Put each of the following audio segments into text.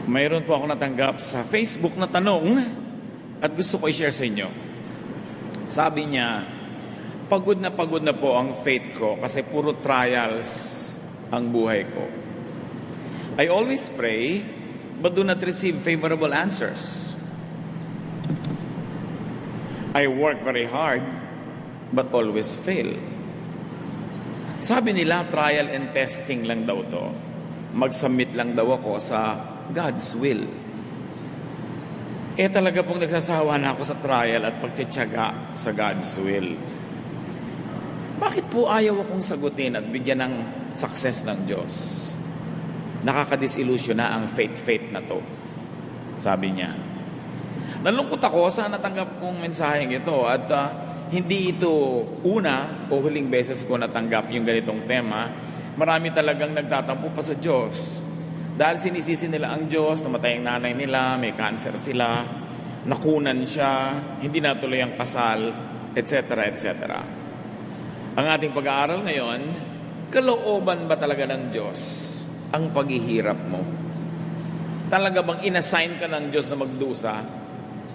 Mayroon po ako natanggap sa Facebook na tanong at gusto ko i-share sa inyo. Sabi niya, pagod na po ang faith ko kasi puro trials ang buhay ko. I always pray but do not receive favorable answers. I work very hard but always fail. Sabi nila, trial and testing lang daw to. Mag-submit lang daw ako sa God's will. Talaga pong nagsasawa na ako sa trial at pagtitiyaga sa God's will. Bakit po ayaw akong sagutin at bigyan ng success ng Diyos? Nakakadisillusion na ang faith na to. Sabi niya. Nalungkot ako sa natanggap kong mensaheng ito at hindi ito una o huling beses ko natanggap yung ganitong tema. Marami talagang nagtatampo pa sa Diyos. Dahil sinisisi nila ang Diyos, namatay ang nanay nila, may cancer sila, nakunan siya, hindi natuloy ang kasal, etc. etc. Ang ating pag-aaral ngayon, kalooban ba talaga ng Diyos ang paghihirap mo? Talaga bang inassign ka ng Diyos na magdusa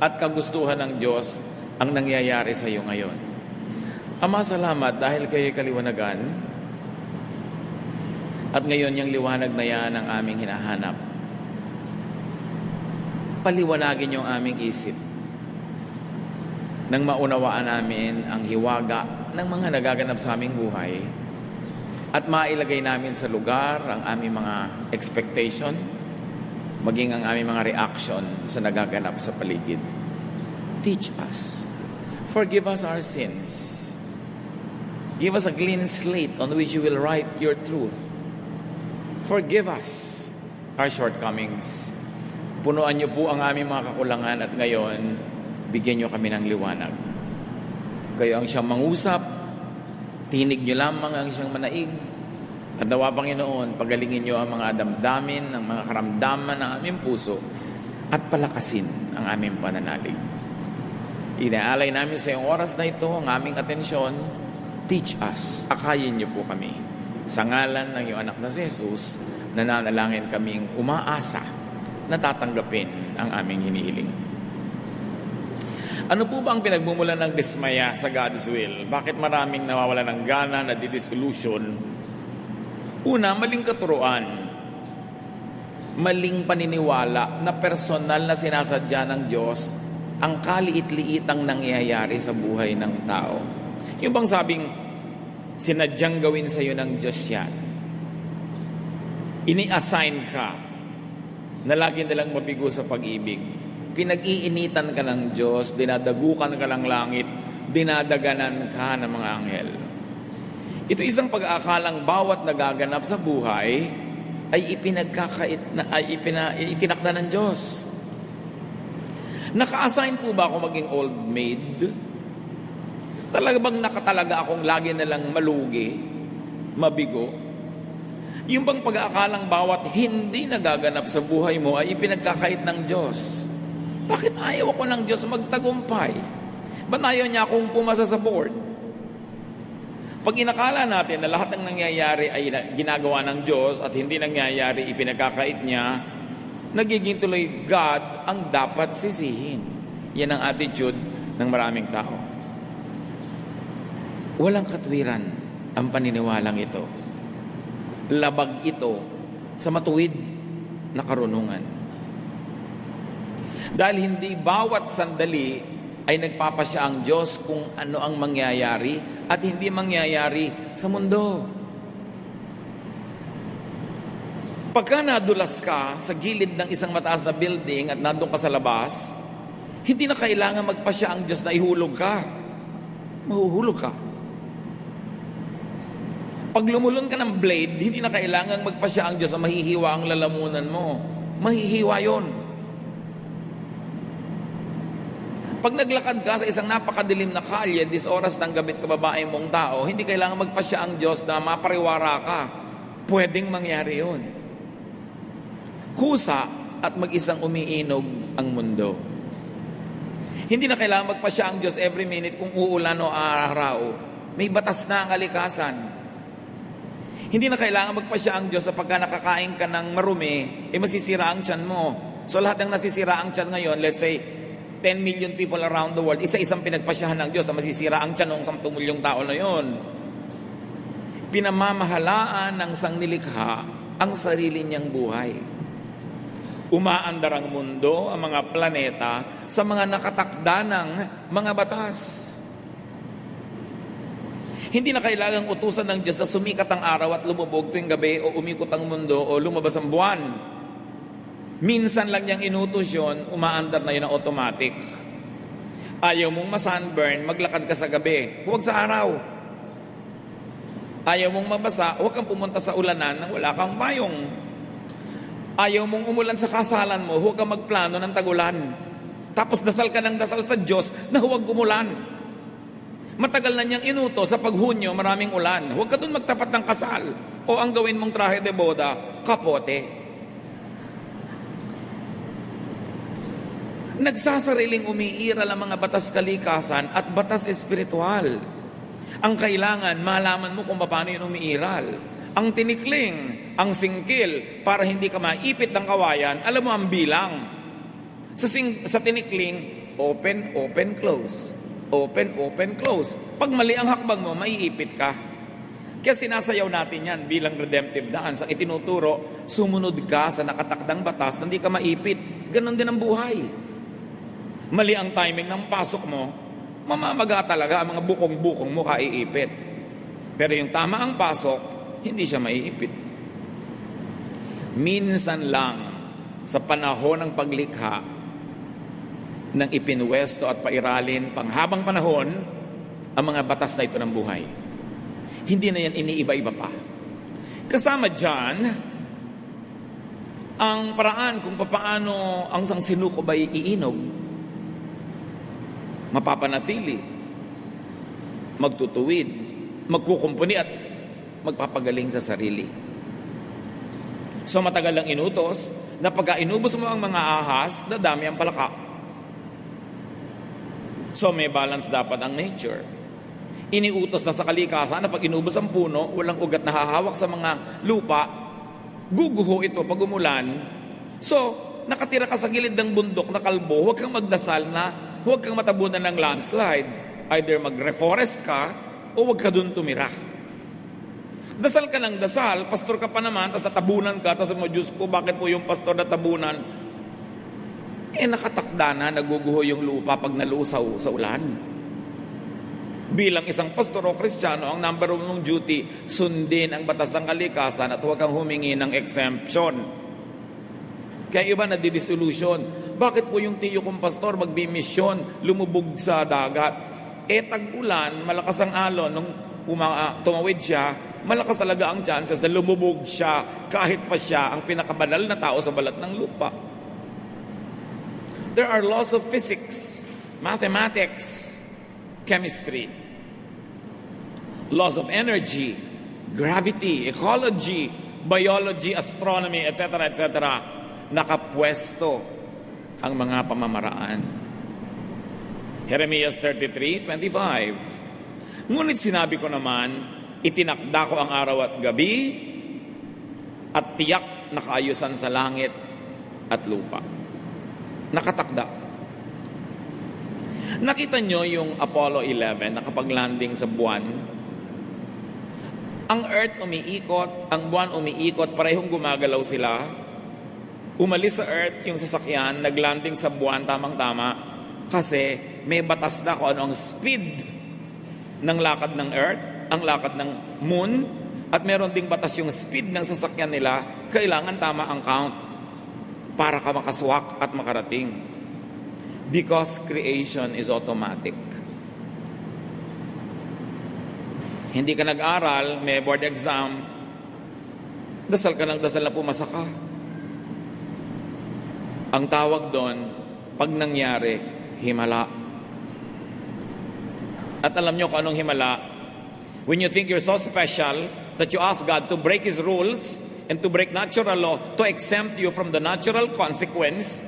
at kagustuhan ng Diyos ang nangyayari sa iyo ngayon? Ama, salamat dahil kayo'y kaliwanagan. At ngayon, yung liwanag na yan ang aming hinahanap. Paliwanagin yung aming isip nang maunawaan namin ang hiwaga ng mga nagaganap sa aming buhay at mailagay namin sa lugar ang aming mga expectation, maging ang aming mga reaction sa nagaganap sa paligid. Teach us. Forgive us our sins. Give us a clean slate on which you will write your truth. Forgive us our shortcomings. Punuan niyo po ang aming mga kakulangan at ngayon, bigyan niyo kami ng liwanag. Kayo ang siyang mangusap, tinig niyo lamang ang siyang manaig, at nawa, Panginoon, pagalingin niyo ang mga damdamin, ang mga karamdaman ng aming puso, at palakasin ang aming pananalig. Inaalay namin sa iyong oras na ito ang aming atensyon. Teach us, akayin niyo po kami. Sa ngalan ng iyong anak na si Jesus, nananalangin kaming umaasa na tatanggapin ang aming hinihiling. Ano po ba ang pinagmumulan ng dismaya sa God's will? Bakit maraming nawawala ng gana, nadidisillusion? Una, maling katuruan. Maling paniniwala na personal na sinasadya ng Diyos ang kaliit-liitang nangyayari sa buhay ng tao. Yung bang sabing, sinadyang gawin sa iyo ng Diyos yan. Ini-assign ka na lagi nalang mabigo sa pag-ibig. Pinag-iinitan ka ng Diyos, dinadagukan ka ng langit, dinadaganan ka ng mga anghel. Ito isang pag-aakalang bawat nagaganap sa buhay ay itinakda ng Diyos. Naka-assign po ba ako maging old maid? Talaga bang nakatalaga akong lagi nalang malugi, mabigo? Yung bang pag-aakalang bawat hindi nagaganap sa buhay mo ay ipinagkakait ng Diyos? Bakit ayaw ako ng Diyos magtagumpay? Ba't ayaw niya akong pumasa sa board? Pag inakala natin na lahat ng nangyayari ay ginagawa ng Diyos at hindi nangyayari, ipinagkakait niya, nagiging tuloy God ang dapat sisihin. Yan ang attitude ng maraming tao. Walang katwiran ang paniniwalang ito. Labag ito sa matuwid na karunungan. Dahil hindi bawat sandali ay nagpapasya ang Diyos kung ano ang mangyayari at hindi mangyayari sa mundo. Pagka nadulas ka sa gilid ng isang mataas na building at nandun ka sa labas, hindi na kailangan magpasya ang Diyos na ihulog ka. Mahuhulog ka. Pag lumulon ka ng blade, hindi na kailangan magpasya ang Diyos na mahihiwa ang lalamunan mo. Mahihiwa yon. Pag naglakad ka sa isang napakadilim na kalye, dis oras ng gabi kababae mong tao, hindi kailangan magpasya ang Diyos na mapariwara ka. Pwedeng mangyari yon. Kusa at mag-isang umiinog ang mundo. Hindi na kailangan magpasya ang Diyos every minute kung uulan o araw. May batas na ang kalikasan. Hindi na kailangan magpasya ang Diyos sa pagka nakakain ka ng marumi, masisira ang tiyan mo. So lahat ng nasisira ang tiyan ngayon, let's say, 10 million people around the world, isa-isang pinagpasyahan ng Diyos na masisira ang tiyan ng 10 milyong tao na yon. Pinamamahalaan ng sangnilikha ang sarili niyang buhay. Umaandar ang mundo, ang mga planeta, sa mga nakatakda ng mga batas. Hindi na kailangang utusan ng Diyos na sumikat ang araw at lumubog tuwing gabi o umikot ang mundo o lumabas ang buwan. Minsan lang niyang inutos yun, umaandar na yun ang automatic. Ayaw mong masunburn, maglakad ka sa gabi, huwag sa araw. Ayaw mong mabasa, huwag kang pumunta sa ulanan nang wala kang payong. Ayaw mong umulan sa kasalan mo, huwag kang magplano ng tagulan. Tapos dasal ka ng dasal sa Diyos na huwag umulan. Matagal na niyang inuto sa paghunyo, maraming ulan. Huwag ka dun magtapat ng kasal. O ang gawin mong trahe de boda, kapote. Nagsasariling umiiral ang mga batas kalikasan at batas espiritual. Ang kailangan, malaman mo kung paano yun umiiral. Ang tinikling, ang singkil, para hindi ka maipit ng kawayan, alam mo ang bilang. Sa tinikling, open, open, close. Open, open, close. Pag mali ang hakbang mo, maiipit ka. Kaya sinasayaw natin yan bilang redemptive dance. Ang itinuturo, sumunod ka sa nakatakdang batas na hindi ka maipit. Ganon din ang buhay. Mali ang timing ng pasok mo, mamamaga talaga ang mga bukong-bukong mo kaiipit. Pero yung tama ang pasok, hindi siya maiipit. Minsan lang sa panahon ng paglikha, nang ipinwesto at pairalin panghabang panahon ang mga batas na ito ng buhay. Hindi na yan iniiba-iba pa. Kasama dyan, ang paraan kung paano ang isang sinuko ba'y iinog, mapapanatili, magtutuwid, magkukumpuni at magpapagaling sa sarili. So matagal lang inutos na pagka inubos mo ang mga ahas, dadami ang palaka. So may balance dapat ang nature. Iniutos na sa kalikasan na pag inubos ang puno, walang ugat na hahawak sa mga lupa, guguho ito pag umulan. So, nakatira ka sa gilid ng bundok na kalbo, huwag kang magdasal na huwag kang matabunan ng landslide. Either mag-reforest ka o huwag ka dun tumira. Dasal ka ng dasal, pastor ka pa naman, tapos natabunan ka, tapos mo, Diyos ko, bakit po yung pastor natabunan? Nakatakda na, naguguho yung lupa pag nalusaw sa ulan. Bilang isang pastor o Kristiyano, ang number one mong duty, sundin ang batas ng kalikasan at huwag kang humingi ng exemption. Kaya iba na didissolution. Bakit po yung tiyo kong pastor magbimisyon, lumubog sa dagat? Tag-ulan, malakas ang alon, nung tumawid siya, malakas talaga ang chances na lumubog siya kahit pa siya ang pinakabanal na tao sa balat ng lupa. There are laws of physics, mathematics, chemistry, laws of energy, gravity, ecology, biology, astronomy, etc., etc. Nakapwesto ang mga pamamaraan. Jeremias 33:25. Ngunit sinabi ko naman, itinakda ko ang araw at gabi at tiyak na kaayusan sa langit at lupa. Nakatakda. Nakita nyo yung Apollo 11 nakapag-landing sa buwan? Ang Earth umiikot, ang buwan umiikot, parehong gumagalaw sila. Umalis sa Earth yung sasakyan, naglanding sa buwan, tamang-tama, kasi may batas na kung ano ang speed ng lakad ng Earth, ang lakad ng Moon, at meron ding batas yung speed ng sasakyan nila, kailangan tama ang count para ka makaswak at makarating. Because creation is automatic. Hindi ka nag-aral, may board exam, dasal ka ng dasal na pumasa ka. Ang tawag doon, pag nangyari, himala. At alam nyo kung anong himala? When you think you're so special that you ask God to break His rules and to break natural law to exempt you from the natural consequence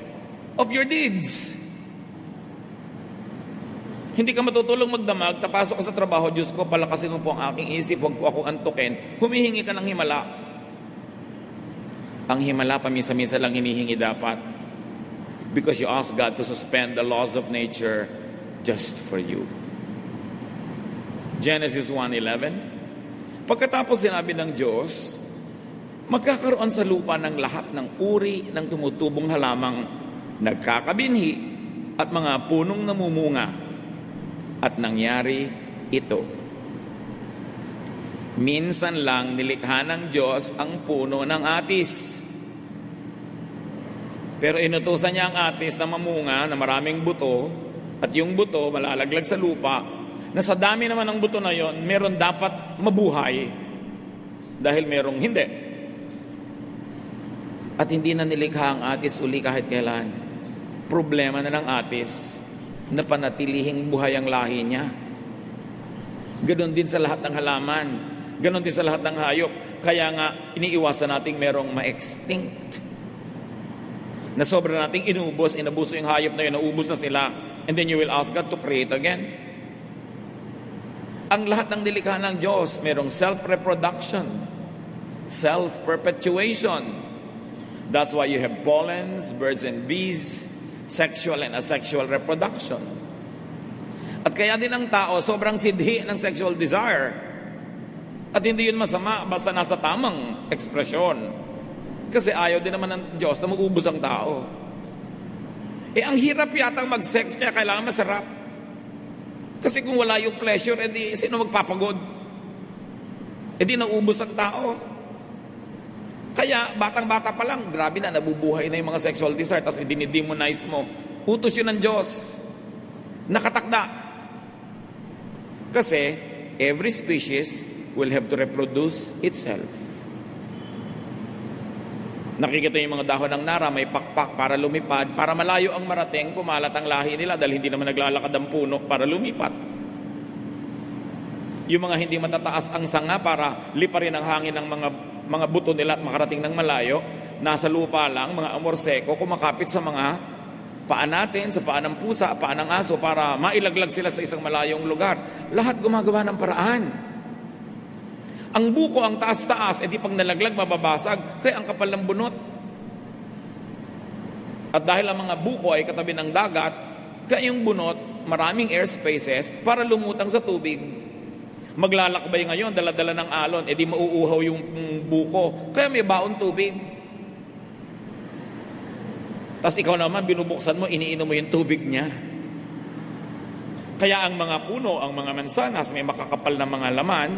of your deeds. Hindi ka matutulong magdamag, tapasok ka sa trabaho, Diyos ko, palakasin mo po ang aking isip, huwag po akong antukin. Humihingi ka ng himala. Ang himala, pamisa-misa lang hinihingi dapat. Because you ask God to suspend the laws of nature just for you. Genesis 1:11. Pagkatapos sinabi ng Diyos, magkakaroon sa lupa ng lahat ng uri ng tumutubong halamang nagkakabinhi at mga punong namumunga. At nangyari ito. Minsan lang nilikha ng Diyos ang puno ng atis. Pero inutusan niya ang atis na mamunga na maraming buto, at yung buto malalaglag sa lupa, na sa dami naman ng buto na yon, meron dapat mabuhay dahil merong hindi. At hindi na nilikha ang atis uli kahit kailan. Problema na ng atis na panatilihing buhay ang lahi niya. Ganon din sa lahat ng halaman. Ganon din sa lahat ng hayop. Kaya nga, iniiwasan nating merong ma-extinct. Na sobra nating inubos, inabuso yung hayop na yun, naubos na sila. And then you will ask God to create again. Ang lahat ng nilikha ng Diyos, merong self-reproduction, self-perpetuation. That's why you have pollens, birds and bees, sexual and asexual reproduction. At kaya din ang tao sobrang sidhi ng sexual desire. At hindi yun masama basta nasa tamang ekspresyon. Kasi ayaw din naman ng Diyos na mag-ubos ang tao. Ang hirap yata mag-sex kaya kailangan masarap. Kasi kung wala yung pleasure, edi sino magpapagod? Edi naubos ang tao. Kaya, batang-bata pa lang, grabe na, nabubuhay na yung mga sexual desire, tapos dinidemonize mo. Utos yun ng Diyos. Nakatakda. Kasi, every species will have to reproduce itself. Nakikita yung mga dahon ng nara, may pakpak para lumipad, para malayo ang marating, kumalat ang lahi nila dahil hindi naman naglalakad ang puno para lumipat. Yung mga hindi matataas ang sanga para liparin ang hangin ng mga buto nila at makarating ng malayo, nasa lupa lang, mga amorseko, kumakapit sa mga paa natin, sa paa ng pusa, paa ng aso, para mailaglag sila sa isang malayong lugar. Lahat gumagawa ng paraan. Ang buko, ang taas-taas, edi pag nalaglag, mababasag, kaya ang kapal ng bunot. At dahil ang mga buko ay katabi ng dagat, kaya yung bunot, maraming air spaces para lumutang sa tubig. Maglalakbay ngayon, dala-dala ng alon, edi mauuhaw yung buko. Kaya may baon tubig. Tapos ikaw naman, binubuksan mo, iniinom mo yung tubig niya. Kaya ang mga puno, ang mga mansanas, may makakapal na mga laman,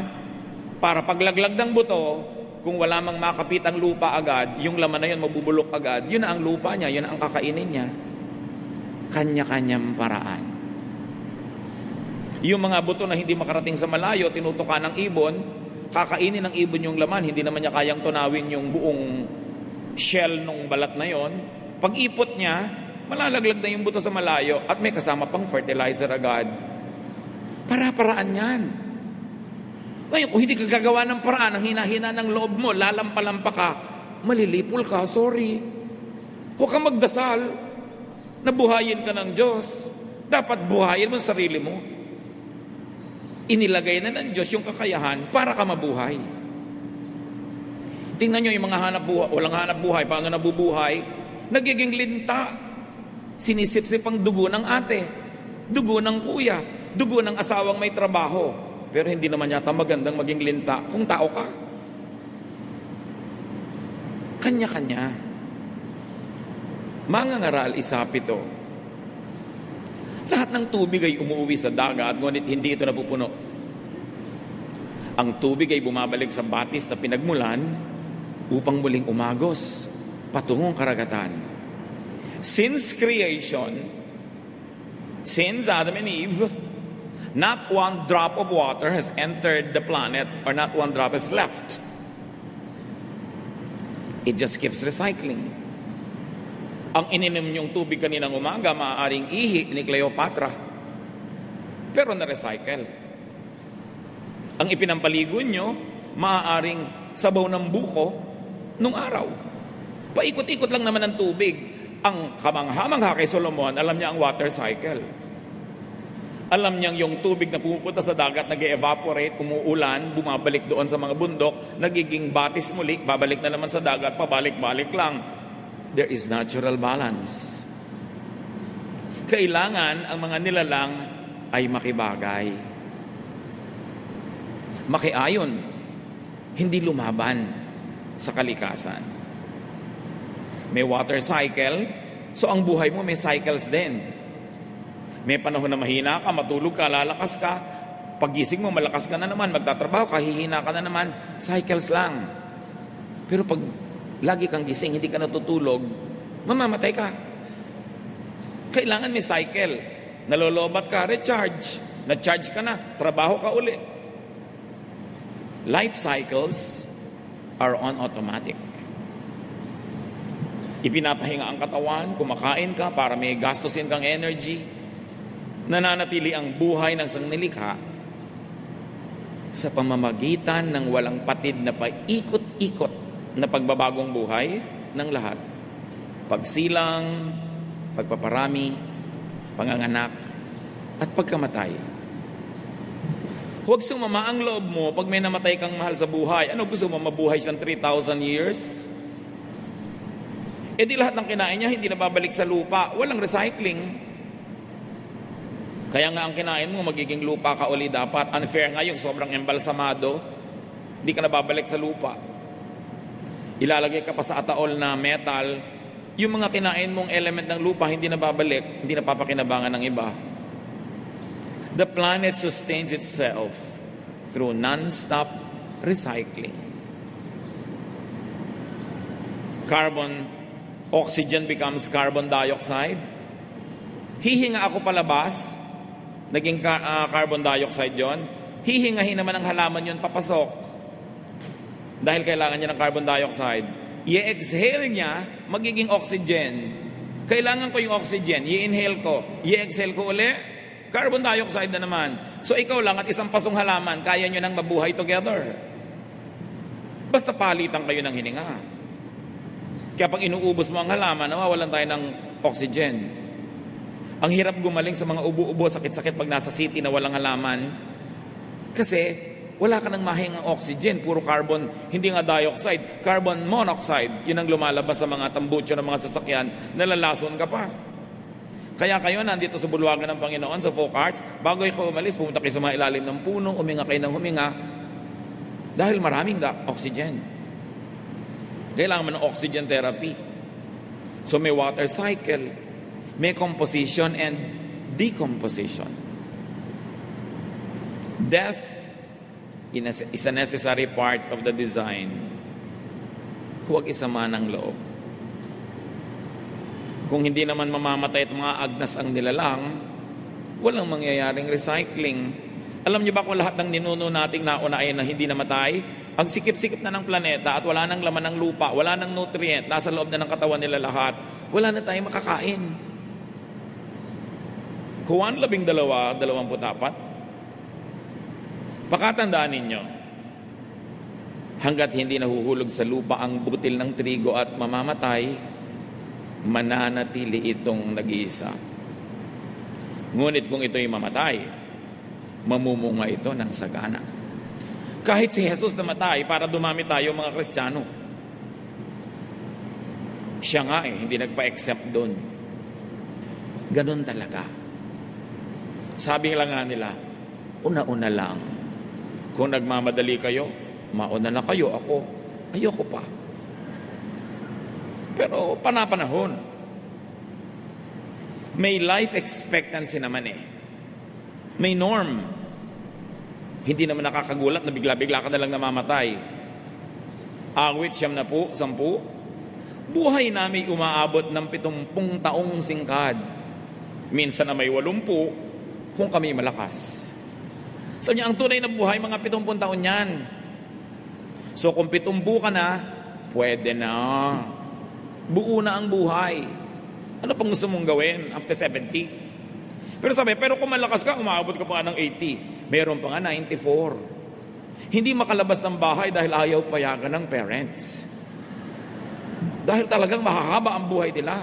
para paglaglag ng buto, kung wala mang makapit ang lupa agad, yung laman na yun mabubulok agad, yun na ang lupa niya, yun na ang kakainin niya. Kanya-kanyang paraan. Yung mga buto na hindi makarating sa malayo, tinutukan ng ibon, kakainin ng ibon yung laman, hindi naman niya kayang tunawin yung buong shell ng balat na yon. Pag ipot niya, malalaglag na yung buto sa malayo at may kasama pang fertilizer agad. Para-paraan yan. Ngayon, kung hindi ka gagawa ng paraan, ang hina-hina ng loob mo, lalampa-lampa ka, malilipol ka, sorry. Huwag kang magdasal na buhayin ka ng Diyos. Dapat buhayin mo sa sarili mo. Inilagay na ng Diyos yung kakayahan para ka mabuhay. Tingnan nyo yung mga hanap buhay, walang hanap buhay, paano nabubuhay? Nagiging linta. Sinisip-sip ang dugo ng ate, dugo ng kuya, dugo ng asawang may trabaho. Pero hindi naman yata magandang maging linta kung tao ka. Kanya-kanya. Mangangaral, isapito. Lahat ng tubig ay umuwi sa dagat, ngunit hindi ito napupuno. Ang tubig ay bumabalik sa batis na pinagmulan upang muling umagos patungong karagatan. Since creation, since Adam and Eve, not one drop of water has entered the planet, or not one drop has left. It just keeps recycling. Ang ininom niyong tubig kaninang umaga, maaaring ihi ni Cleopatra. Pero na-recycle. Ang ipinampaligo niyo, maaaring sabaw ng buko nung araw. Paikot-ikot lang naman ang tubig. Ang kamangha-mangha kay Solomon, alam niya ang water cycle. Alam niyang yung tubig na pumupunta sa dagat, nag-evaporate, umuulan, bumabalik doon sa mga bundok, nagiging batis muli, babalik na naman sa dagat, pabalik-balik lang. There is natural balance. Kailangan ang mga nilalang ay makibagay, makiayon, hindi lumaban sa kalikasan. May water cycle, so ang buhay mo may cycles din. May panahon na mahina ka, matulog ka, lalakas ka. Paggising mo, malakas ka na naman, magtatrabaho ka, hihina ka na naman. Cycles lang. Pero pag lagi kang gising, hindi ka natutulog, mamamatay ka. Kailangan may cycle. Nalolobat ka, recharge. Na-charge ka na, trabaho ka uli. Life cycles are on automatic. Ipinapahinga ang katawan, kumakain ka para may gastusin kang energy. Nananatili ang buhay ng sangnilikha sa pamamagitan ng walang patid na paikot-ikot na pagbabagong buhay ng lahat. Pagsilang, pagpaparami, panganganak, at pagkamatay. Huwag sumama ang loob mo pag may namatay kang mahal sa buhay. Ano, gusto mo mabuhay siyang 3,000 years? E di lahat ng kinain niya hindi nababalik sa lupa. Walang recycling. Kaya nga ang kinain mo, magiging lupa ka uli dapat. Unfair nga yung sobrang embalsamado. Hindi ka nababalik sa lupa. Ilalagay ka pa sa ataol na metal. Yung mga kinain mong element ng lupa, hindi nababalik, hindi napapakinabangan ng iba. The planet sustains itself through non-stop recycling. Oxygen becomes carbon dioxide. Hihinga ako palabas, naging carbon dioxide yon. Hihingahin naman ang halaman yon papasok. Dahil kailangan niya ng carbon dioxide. I-exhale niya, magiging oxygen. Kailangan ko yung oxygen, i-inhale ko, i-exhale ko uli, carbon dioxide na naman. So ikaw lang at isang pasong halaman, kaya nyo nang mabuhay together. Basta palitan kayo ng hininga. Kaya pag inuubos mo ang halaman, nawawalan tayo ng oxygen. Ang hirap gumaling sa mga ubo-ubo, sakit-sakit pag nasa city na walang halaman. Kasi wala ka nang mahingang oxygen, puro carbon, hindi nga dioxide, carbon monoxide. Yun ang lumalabas sa mga tambucho ng mga sasakyan, nalalason ka pa. Kaya kayo nandito sa bulwagan ng Panginoon, sa Folk Arts, bago kayo umalis, pumunta kayo sa mga ilalim ng puno, huminga kayo ng huminga, dahil maraming oxygen. Kailangan mo ng oxygen therapy. So may water cycle, may composition and decomposition. Death is a necessary part of the design. Huwag isama ng loob. Kung hindi naman mamamatay at mga agnas ang nilalang, walang mangyayaring recycling. Alam niyo ba kung lahat ng ninuno nating nauna ay na hindi namatay? Ang sikip-sikip na ng planeta at wala nang laman ng lupa, wala nang nutrient, nasa loob na ng katawan nila lahat, wala na tayong makakain. Juan 12:24. Pakatandaan ninyo, hanggat hindi nahuhulog sa lupa ang butil ng trigo at mamamatay, mananatili itong nag-iisa. Ngunit kung ito'y mamatay, mamumunga ito ng sagana. Kahit si Jesus namatay para dumami tayo mga Kristiyano, siya nga hindi nagpa-accept doon. Ganun talaga. Sabi lang nga nila, una-una lang. Kung nagmamadali kayo, mauna na kayo, ako, ayoko pa. Pero panapanahon. May life expectancy naman eh. May norm. Hindi naman nakakagulat na bigla-bigla ka na lang namamatay. Awit 10, 10. Buhay namin umaabot ng 70 taong singkad. Minsan na may 80 kung kami malakas. Sabi niya, ang tunay na buhay, mga 70 taon yan. So kung 70 ka na, pwede na. Buo na ang buhay. Ano pang gusto mong gawin after 70? Pero kung malakas ka, umaabot ka pa nga ng 80. Meron pa nga 94. Hindi makalabas ng bahay dahil ayaw payagan ng parents. Dahil talagang mahahaba ang buhay nila.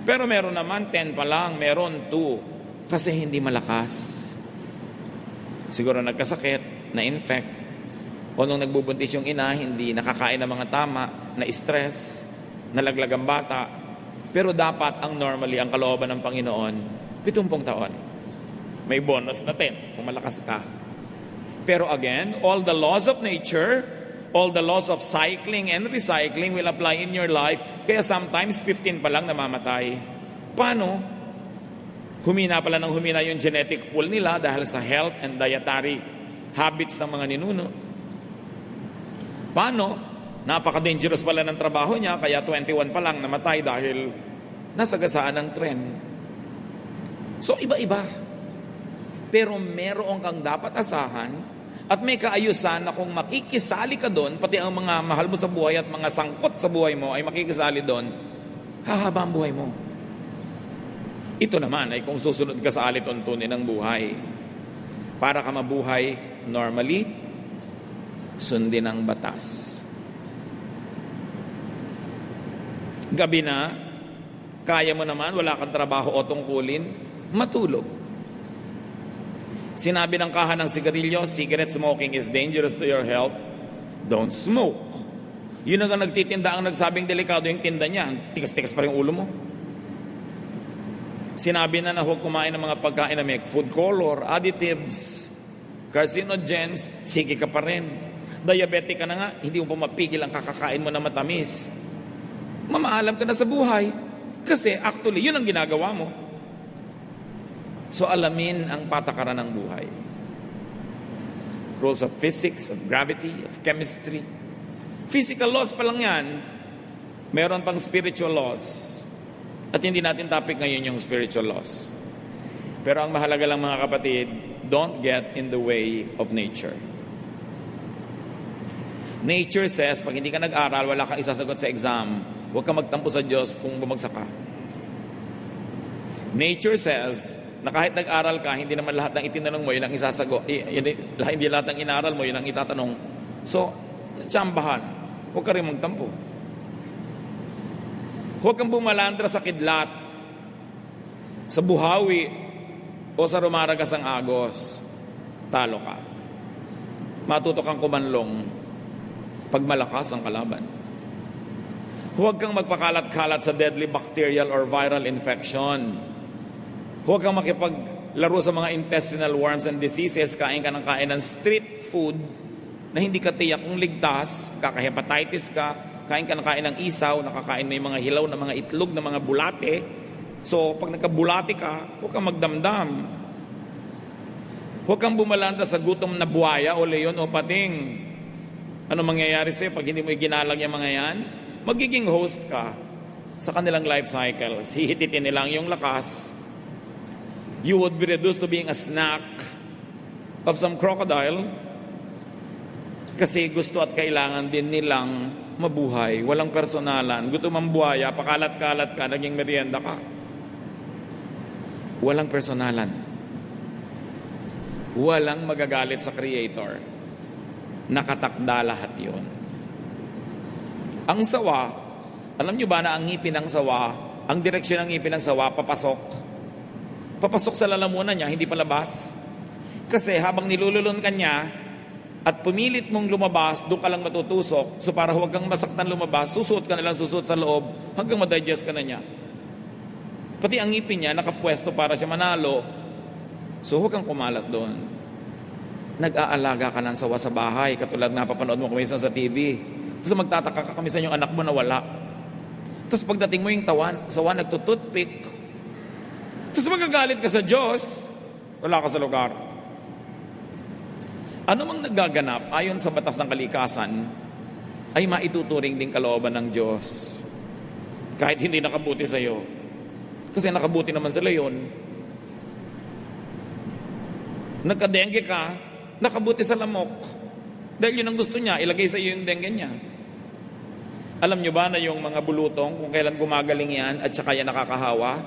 Pero meron naman 10 pa lang, meron 2, Kasi hindi malakas. Siguro nagkasakit, na-infect, o nung nagbubuntis yung ina, hindi nakakain ng mga tama, na-stress, nalaglag ang bata. Pero dapat ang normally, ang kalooban ng Panginoon, 70 taon. May bonus na 10 kung malakas ka. Pero again, all the laws of nature, all the laws of cycling and recycling will apply in your life. Kaya sometimes 15 pa lang namamatay. Paano? Humina pala ng humina yung genetic pool nila dahil sa health and dietary habits ng mga ninuno. Paano? Napaka-dangerous pala ng trabaho niya, kaya 21 pa lang namatay dahil nasagasaan ng trend. So iba-iba. Pero meron kang dapat asahan at may kaayusan na kung makikisali ka doon, pati ang mga mahal mo sa buhay at mga sangkot sa buhay mo ay makikisali doon, hahaba ang buhay mo. Ito naman ay kung susunod ka sa alituntunin ng buhay. Para ka mabuhay normally, sundin ang batas. Gabi na, kaya mo naman, wala kang trabaho o tungkulin, matulog. Sinabi ng kahan ng sigarilyo, cigarette smoking is dangerous to your health. Don't smoke. Yun ang nagtitinda ang nagsabing delikado yung tinda niya. Tikas-tikas pa rin ulo mo. Sinabi na huwag kumain ng mga pagkain na may food color, additives, carcinogens, sige ka pa rin. Diabetic ka na nga, hindi mo pa mapigil ang kakakain mo na matamis. Mamaalam ka na sa buhay. Kasi actually, yun ang ginagawa mo. So alamin ang patakaran ng buhay. Rules of physics, of gravity, of chemistry. Physical laws pa lang yan. Meron pang spiritual laws. At hindi natin topic ngayon yung spiritual laws. Pero ang mahalaga lang mga kapatid, don't get in the way of nature. Nature says, pag hindi ka nag-aral, wala kang isasagot sa exam. Huwag kang magtampo sa Diyos kung bumagsak ka. Nature says, na kahit nag-aral ka, hindi naman lahat ng itinanong mo, yun ang isasagot. Hindi lahat ng inaral mo, yun ang itatanong. So, tsambahan. Huwag ka rin magtampo. Huwag kang bumalandra sa kidlat, sa buhawi, o sa rumaragas ang agos. Talo ka. Matuto kang kumanlong pag malakas ang kalaban. Huwag kang magpakalat-kalat sa deadly bacterial or viral infection. Huwag kang makipaglaro sa mga intestinal worms and diseases. Kain ka ng street food na hindi ka tiyak kung ligtas, kaka-hepatitis ka, kain ng isaw, nakakain mo yung mga hilaw na mga itlog na mga bulate. So, pag nagkabulate ka, huwag kang magdamdam. Huwag kang bumalanda sa gutom na buhaya o leon o pating. Ano mangyayari sa'yo pag hindi mo iginalag yung mga yan? Magiging host ka sa kanilang life cycles. Hihititin nilang yung lakas. You would be reduced to being a snack of some crocodile kasi gusto at kailangan din nilang mabuhay, walang personalan. Gutom ang buhaya, pakalat-kalat ka, naging merienda ka. Walang personalan. Walang magagalit sa Creator. Nakatakda lahat yun. Ang sawa, alam nyo ba na ang ngipin ng sawa, ang direksyon ng ngipin ng sawa, papasok. Papasok sa lalamunan niya, hindi palabas. Kasi habang nilululon ka niya, at pumilit mong lumabas, doon ka lang matutusok. So para huwag kang masaktan lumabas, susuot ka na lang susuot sa loob hanggang madigest ka na niya. Pati ang ngipin niya, nakapwesto para siya manalo. So huwag kang kumalat doon. Nag-aalaga ka ng sawa sa bahay, katulad na papanood mo kumisan sa TV. Tapos magtataka ka kamisan yung anak mo na wala. Tapos pagdating mo yung sawa nagtututpick. Tapos magagalit ka sa Diyos, wala ka sa lugar. Ano mang nagaganap ayon sa batas ng kalikasan ay maituturing din kalooban ng Diyos. Kahit hindi nakabuti sa iyo. Kasi nakabuti naman sila yun. Nagka-dengue ka, nakabuti sa lamok. Dahil yun ang gusto niya, ilagay sa iyo yung dengue niya. Alam nyo ba na yung mga bulutong, kung kailan gumagaling yan at saka yan nakakahawa,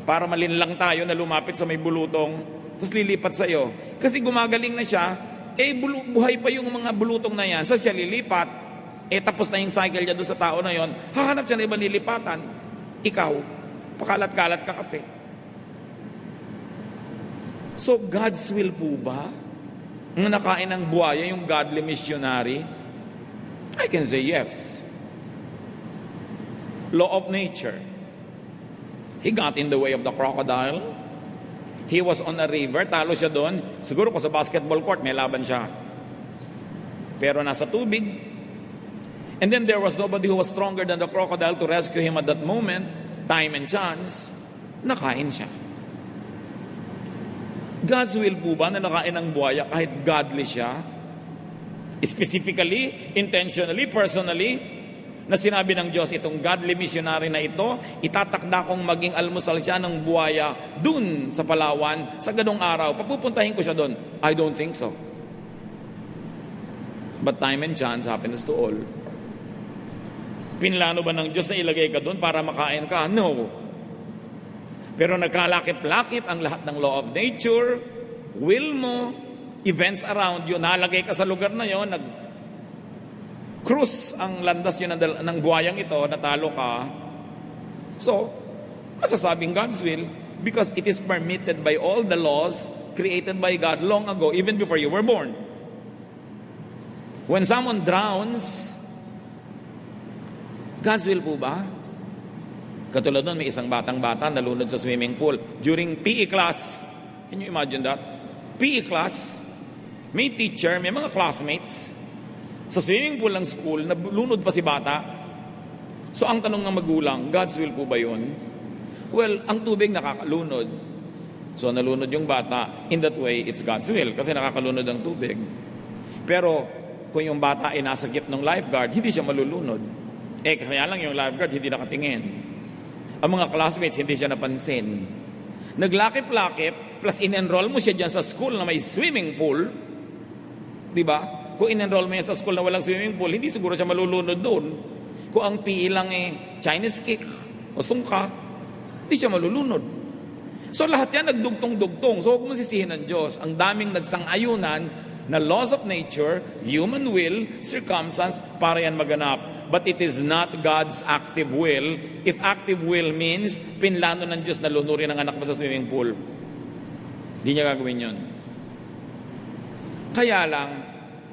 para malinlang tayo na lumapit sa may bulutong, tapos lilipat sa iyo. Kasi gumagaling na siya, buhay pa yung mga bulutong na yan, sa siya lilipat, tapos na yung cycle niya doon sa tao na yon, hahanap siya na ibang lilipatan. Ikaw, pakalat-kalat ka kasi. So, God's will po ba? Ang nakain ng buhaya, yung godly missionary? I can say yes. Law of nature. He got in the way of the crocodile. He was on a river, talo siya doon. Siguro kung sa basketball court, may laban siya. Pero nasa tubig. And then there was nobody who was stronger than the crocodile to rescue him at that moment. Time and chance, nakain siya. God's will po ba na nakain ng buhaya kahit godly siya? Specifically, intentionally, personally, na sinabi ng Diyos, itong godly missionary na ito, itatakda kong maging almusal siya ng buhaya dun sa Palawan, sa ganong araw. Papupuntahin ko siya dun. I don't think so. But time and chance happens to all. Pinlano ba ng Diyos na ilagay ka dun para makain ka? No. Pero nagkalakip-lakip ang lahat ng law of nature, will mo, events around you, nalagay ka sa lugar na yon, nag-cruise ang landas yun ng buhayang ito, natalo ka. So, masasabing God's will because it is permitted by all the laws created by God long ago, even before you were born. When someone drowns, God's will po ba? Katulad nun, may isang batang-bata nalunod sa swimming pool during PE class. Can you imagine that? PE class, may teacher, may mga classmates. Sa swimming pool ng school, nalunod pa si bata. So ang tanong ng magulang, God's will po ba yun? Well, ang tubig nakakalunod. So nalunod yung bata. In that way, it's God's will kasi nakakalunod ang tubig. Pero kung yung bata ay nasa gift ng lifeguard, hindi siya malulunod. Kaya lang yung lifeguard hindi nakatingin. Ang mga classmates, hindi siya napansin. Naglakip-lakip, plus in-enroll mo siya dyan sa school na may swimming pool. Diba? Kung in-enroll mo yan sa school na walang swimming pool, hindi siguro siya malulunod doon. Kung ang PE lang Chinese kick o sungka, hindi siya malulunod. So lahat yan nagdugtong-dugtong. So huwag mo sisihin ng Diyos. Ang daming nagsang-ayunan na laws of nature, human will, circumstance, para yan maganap. But it is not God's active will. If active will means pinlano ng Diyos na lunurin ang anak mo sa swimming pool, hindi niya gagawin yun. Kaya lang,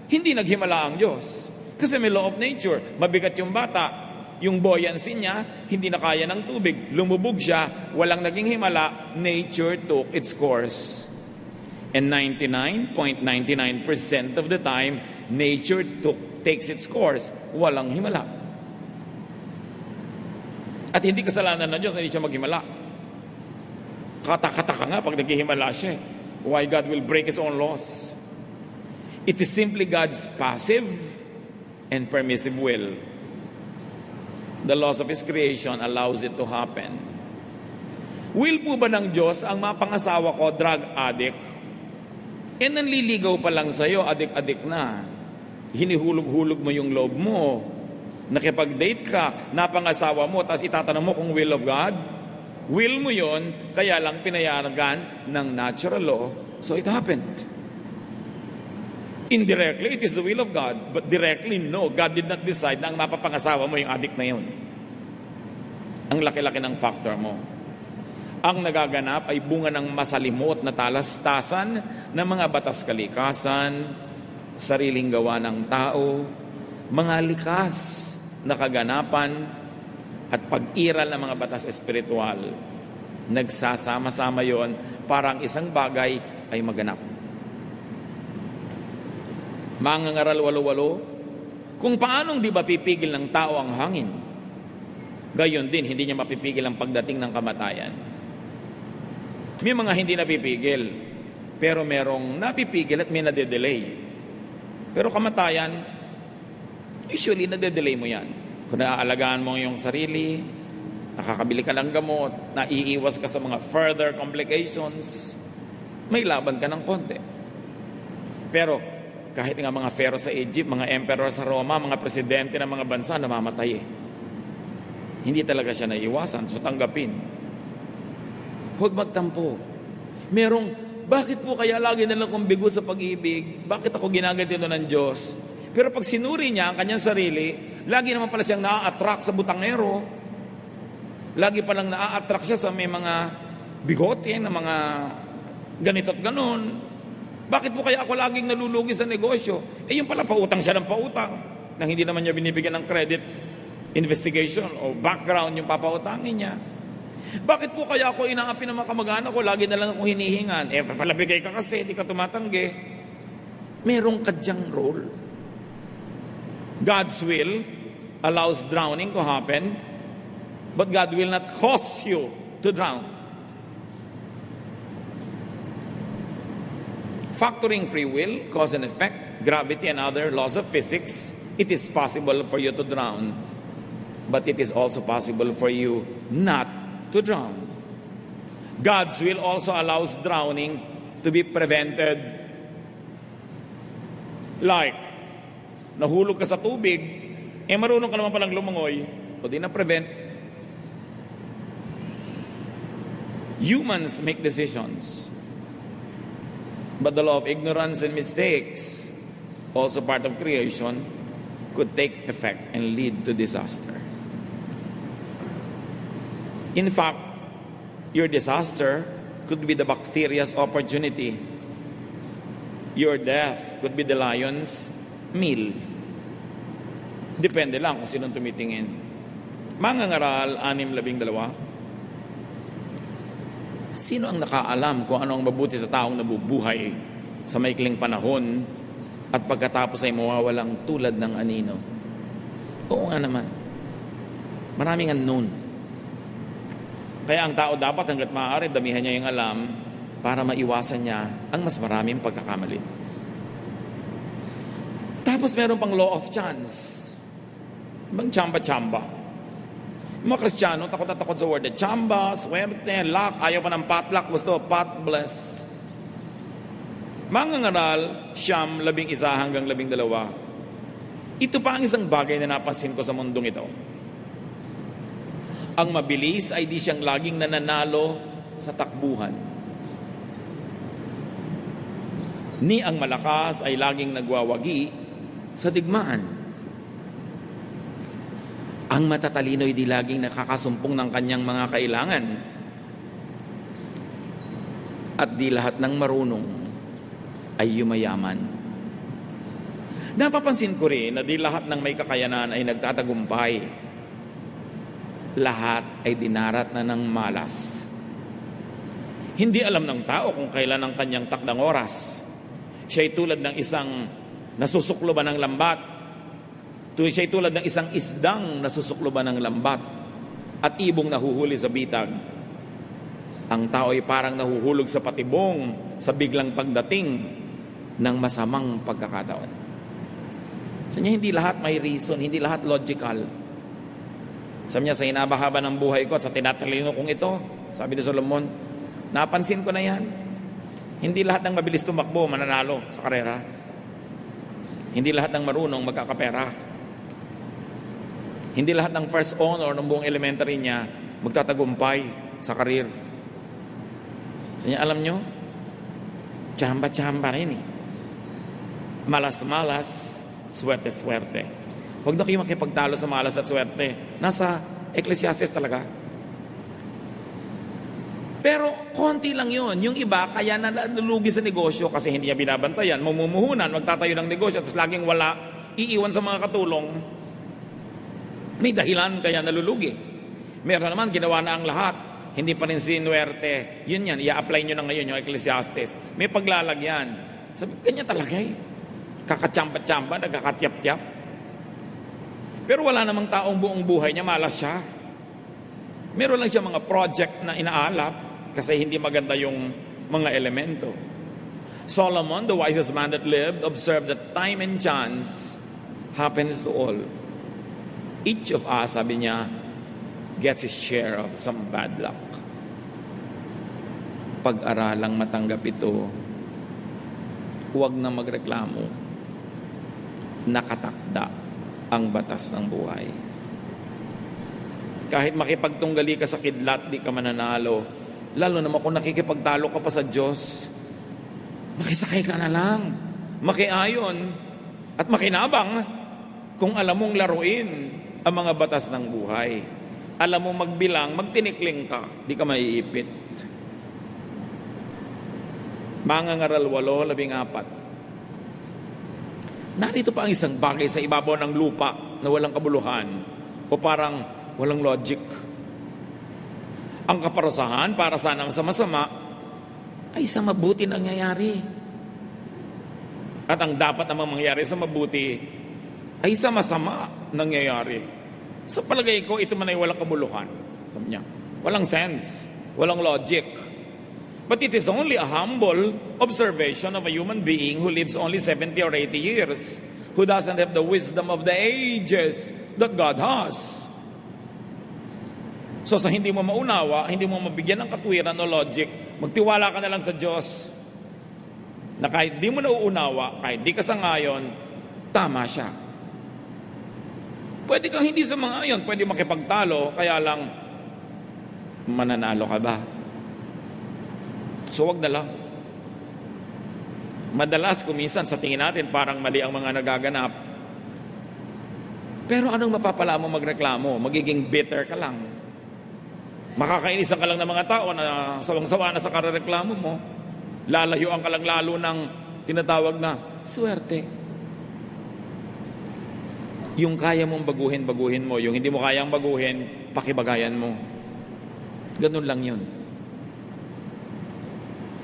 hindi naghimala ang Diyos. Kasi may law of nature. Mabigat yung bata. Yung buoyancy niya, hindi na kaya ng tubig. Lumubog siya, walang naging himala. Nature took its course. And 99.99% of the time, nature takes its course. Walang himala. At hindi kasalanan ng Diyos na hindi siya maghimala. Katakataka nga pag naghihimala siya. Why God will break His own laws? It is simply God's passive and permissive will. The laws of His creation allows it to happen. Will po ba ng Diyos ang mapangasawa ko, drug addict? Nanliligaw pa lang sa'yo, adik-adik na. Hinihulog-hulog mo yung loob mo. Nakipag-date ka, napangasawa mo, tapos itatanong mo kung will of God. Will mo yon, kaya lang pinayagan ng natural law, so it happened. Indirectly, it is the will of God, but directly, no. God did not decide na ang mapapangasawa mo yung addict na yun. Ang laki-laki ng factor mo. Ang nagaganap ay bunga ng masalimot na talastasan ng mga batas kalikasan, sariling gawa ng tao, mga likas na kaganapan, at pag-iral ng mga batas espiritual. Nagsasama-sama yon para ang isang bagay ay maganap. Mangangaral walo-walo, kung paanong di ba pipigil ng tao ang hangin, gayon din hindi niya mapipigil ang pagdating ng kamatayan. May mga hindi napipigil, pero merong napipigil at may nade-delay. Pero kamatayan, usually nade-delay mo yan. Kung naaalagaan mo yung sarili, nakakabili ka ng gamot, naiiwas ka sa mga further complications, may laban ka ng konti. Pero kahit nga mga pharaoh sa Egypt, mga emperor sa Roma, mga presidente ng mga bansa, namamatay eh. Hindi talaga siya naiiwasan, so tanggapin. Huwag magtampo. Bakit po kaya lagi nalang kong bigo sa pag-ibig? Bakit ako ginaganito ng Diyos? Pero pag sinuri niya ang kanyang sarili, lagi naman pala siyang naa-attract sa butangero. Lagi palang naa-attract siya sa may mga bigote, na mga ganito at ganon. Bakit po kaya ako laging nalulugi sa negosyo? Yung pala pautang siya ng pautang nang hindi naman niya binibigyan ng credit investigation o background yung papautangin niya. Bakit po kaya ako inaapi ng mga kamag-anak ko, lagi na lang ako hinihingan? Palabigay ka kasi, di ka tumatanggi. Merong kadyang role. God's will allows drowning to happen, but God will not cause you to drown. Factoring free will, cause and effect, gravity and other laws of physics, it is possible for you to drown, but it is also possible for you not to drown. God's will also allows drowning to be prevented. Like, nahulog ka sa tubig, marunong ka naman palang lumangoy, o di na-prevent. Humans make decisions. But the law of ignorance and mistakes, also part of creation, could take effect and lead to disaster. In fact, your disaster could be the bacteria's opportunity. Your death could be the lion's meal. Depende lang kung sinong tumitingin. Mangangaral, 6:12. Sino ang nakaalam kung ano ang mabuti sa taong nabubuhay sa maikling panahon at pagkatapos ay mawawalang tulad ng anino? Oo nga naman. Maraming unknown. Kaya ang tao dapat hanggat maaari damihan niya yung alam para maiwasan niya ang mas maraming pagkakamali. Tapos meron pang law of chance. Ibang tsamba-tsamba. Mga Kristiyano, takot na takot sa word. Chamba, swerte, luck, ayaw pa ng potluck, gusto, pot bless. Mangangaral, 11 hanggang 12. Ito pa ang isang bagay na napansin ko sa mundong ito. Ang mabilis ay di siyang laging nananalo sa takbuhan. Ni ang malakas ay laging nagwawagi sa digmaan. Ang matatalino ay di laging nakakasumpong ng kanyang mga kailangan. At di lahat ng marunong ay yumayaman. Napapansin ko rin na di lahat ng may kakayanan ay nagtatagumpay. Lahat ay dinarat na ng malas. Hindi alam ng tao kung kailan ang kanyang takdang oras. Siya ay tulad ng isang nasusukloban ng lambat. Siya ay tulad ng isang isdang nasusukloban ng lambat at ibong nahuhuli sa bitag. Ang tao ay parang nahuhulog sa patibong sa biglang pagdating ng masamang pagkakataon. Sa niya, hindi lahat may reason, hindi lahat logical. Sabi niya, sa hinabahaba ng buhay ko at sa tinatalino kong ito, sabi ni Solomon, napansin ko na yan. Hindi lahat ng mabilis tumakbo mananalo sa karera. Hindi lahat ng marunong magkakapera. Hindi lahat ng first honor ng buong elementary niya magtatagumpay sa karir. So niya, alam nyo, tsamba-tsamba rin eh. Malas-malas, swerte-swerte. Huwag na kayo makipagtalo sa malas at swerte. Nasa Ecclesiastes talaga. Pero konti lang yun. Yung iba, kaya nalulugi sa negosyo kasi hindi niya binabantayan. Mamumuhunan, magtatayo ng negosyo, tapos laging wala, iiwan sa mga katulong. May dahilan kaya nalulugi. Meron naman, ginawa na ang lahat. Hindi pa rin sinuwerte. Yun yan, i-apply nyo na ngayon yung Ecclesiastes. May paglalagyan. Sabi, kanya talaga eh. Kakachamba-chamba, nagkakatyap-tyap. Pero wala namang taong buong buhay niya, malas siya. Meron lang siya mga project na inaalap kasi hindi maganda yung mga elemento. Solomon, the wisest man that lived, observed that time and chance happens to all. Each of us, sabi niya, gets his share of some bad luck. Pag-aralang matanggap ito, huwag na magreklamo. Nakatakda ang batas ng buhay. Kahit makipagtunggali ka sa kidlat, di ka mananalo. Lalo naman kung nakikipagtalo ka pa sa Diyos, makisakay ka na lang, makiayon, at makinabang kung alam mong laruin ang mga batas ng buhay. Alam mo magbilang, magtinikling ka, di ka maiipit. Mangangaral 8:14. Narito pa ang isang bagay sa ibabaw ng lupa na walang kabuluhan o parang walang logic. Ang kaparusahan para sa masama ay sa mabuti nangyayari. At ang dapat namang mangyari sa mabuti ay sa masama nangyayari. Sa palagay ko, ito man ay walang kabuluhan. Sabi niya, walang sense, walang logic. But it is only a humble observation of a human being who lives only 70 or 80 years, who doesn't have the wisdom of the ages that God has. So sa hindi mo maunawa, hindi mo mabigyan ng katwiran o logic, magtiwala ka na lang sa Diyos na kahit di mo nauunawa, kahit di ka sangayon, tama siya. Pwede kang hindi sumangayon, pwede makipagtalo, kaya lang mananalo ka ba? So wag na lang. Madalas kuminsan sa tingin natin parang mali ang mga nagaganap. Pero anong mapapala mo magreklamo? Magiging bitter ka lang. Makakainisan ka lang ng mga tao na sawang-sawa na sa kareklamo mo. Lalayuan ka lang lalo ng tinatawag na swerte. Yung kaya mong baguhin, baguhin mo. Yung hindi mo kayang baguhin, pakibagayan mo. Ganun lang yun.